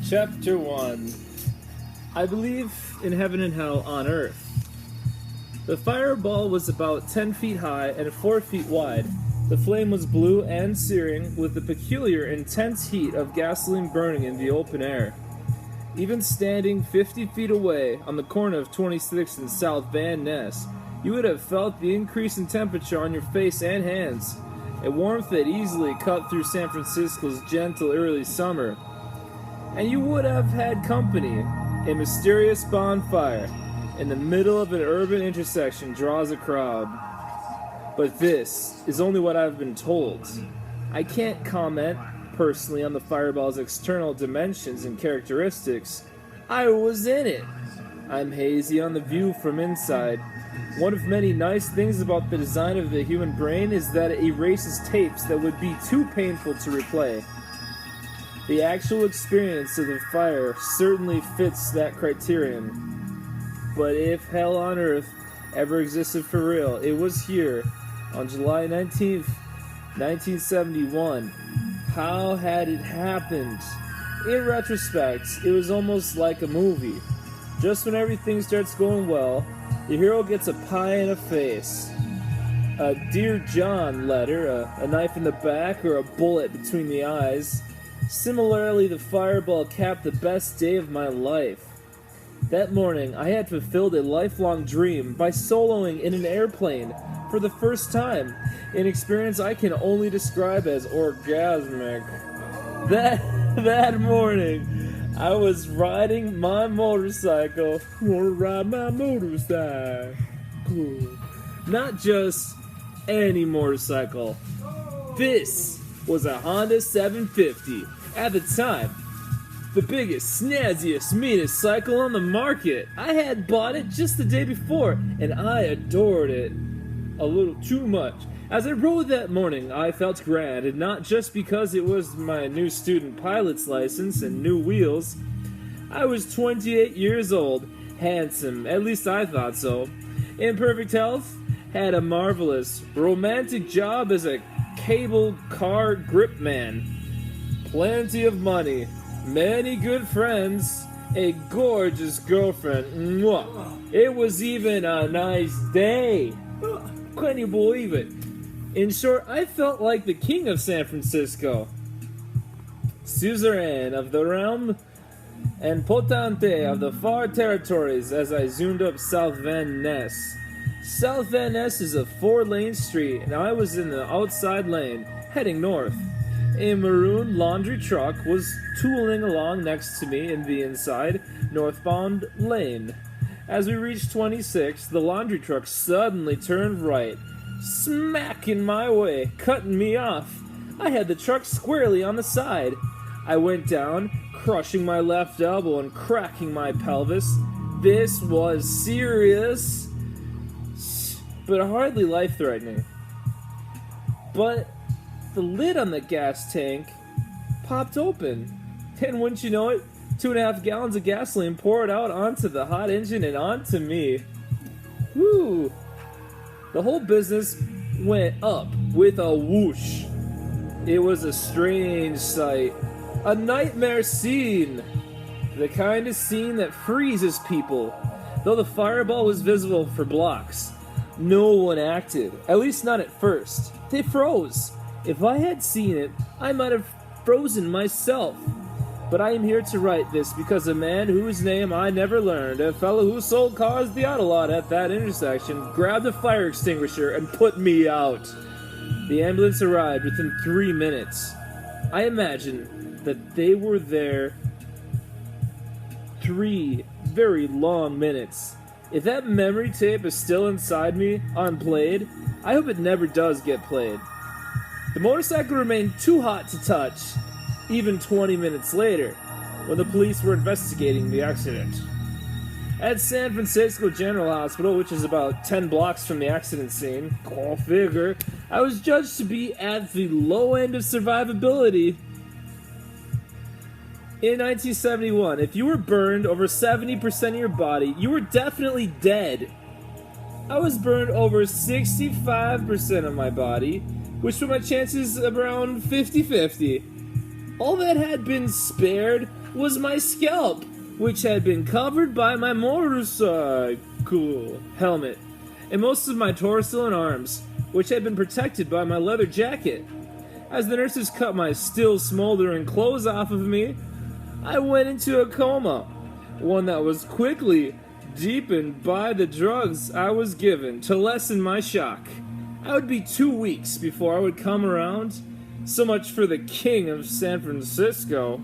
Chapter 1. I believe in heaven and hell on earth. The fireball was about 10 feet high and 4 feet wide. The flame was blue and searing, with the peculiar, intense heat of gasoline burning in the open air. Even standing 50 feet away, on the corner of 26th and South Van Ness, you would have felt the increase in temperature on your face and hands, a warmth that easily cut through San Francisco's gentle early summer. And you would have had company. A mysterious bonfire in the middle of an urban intersection draws a crowd. But this is only what I've been told. I can't comment personally on the fireball's external dimensions and characteristics. I was in it. I'm hazy on the view from inside. One of many nice things about the design of the human brain is that it erases tapes that would be too painful to replay. The actual experience of the fire certainly fits that criterion. But if hell on earth ever existed for real, it was here, on July 19th, 1971. How had it happened? In retrospect, it was almost like a movie. Just when everything starts going well, the hero gets a pie in the face. A Dear John letter, a knife in the back, or a bullet between the eyes. Similarly, the fireball capped the best day of my life. That morning, I had fulfilled a lifelong dream by soloing in an airplane for the first time, an experience I can only describe as orgasmic. That morning, I was riding my motorcycle. Wanna ride my motorcycle. Not just any motorcycle. This was a Honda 750. At the time, the biggest, snazziest, meanest cycle on the market. I had bought it just the day before, and I adored it a little too much. As I rode that morning, I felt grand, and not just because it was my new student pilot's license and new wheels. I was 28 years old, handsome, at least I thought so, in perfect health, had a marvelous, romantic job as a cable car grip man. Plenty of money, many good friends, a gorgeous girlfriend. Mwah. It was even a nice day. Couldn't you believe it? In short, I felt like the king of San Francisco. Suzerain of the realm and potente of the far territories as I zoomed up South Van Ness. South Van Ness is a 4-lane street, and I was in the outside lane, heading north. A maroon laundry truck was tooling along next to me in the inside, northbound lane. As we reached 26, the laundry truck suddenly turned right, smack in my way, cutting me off. I had the truck squarely on the side. I went down, crushing my left elbow and cracking my pelvis. This was serious, but hardly life-threatening. But the lid on the gas tank popped open, and wouldn't you know it, 2.5 gallons of gasoline poured out onto the hot engine and onto me. Woo! The whole business went up with a whoosh. It was a strange sight, a nightmare scene, the kind of scene that freezes people. Though the fireball was visible for blocks, no one acted, at least not at first. They froze. If I had seen it, I might have frozen myself. But I am here to write this because a man whose name I never learned, a fellow who sold cars at the auto lot at that intersection, grabbed a fire extinguisher and put me out. The ambulance arrived within 3 minutes. I imagine that they were there 3 very long minutes. If that memory tape is still inside me, unplayed, I hope it never does get played. The motorcycle remained too hot to touch, even 20 minutes later, when the police were investigating the accident. At San Francisco General Hospital, which is about 10 blocks from the accident scene, go figure, I was judged to be at the low end of survivability. In 1971, if you were burned over 70% of your body, you were definitely dead. I was burned over 65% of my body, which put my chances around 50-50. All that had been spared was my scalp, which had been covered by my motorcycle helmet, and most of my torso and arms, which had been protected by my leather jacket. As the nurses cut my still smoldering clothes off of me, I went into a coma, one that was quickly deepened by the drugs I was given to lessen my shock. I would be 2 weeks before I would come around. So much for the king of San Francisco.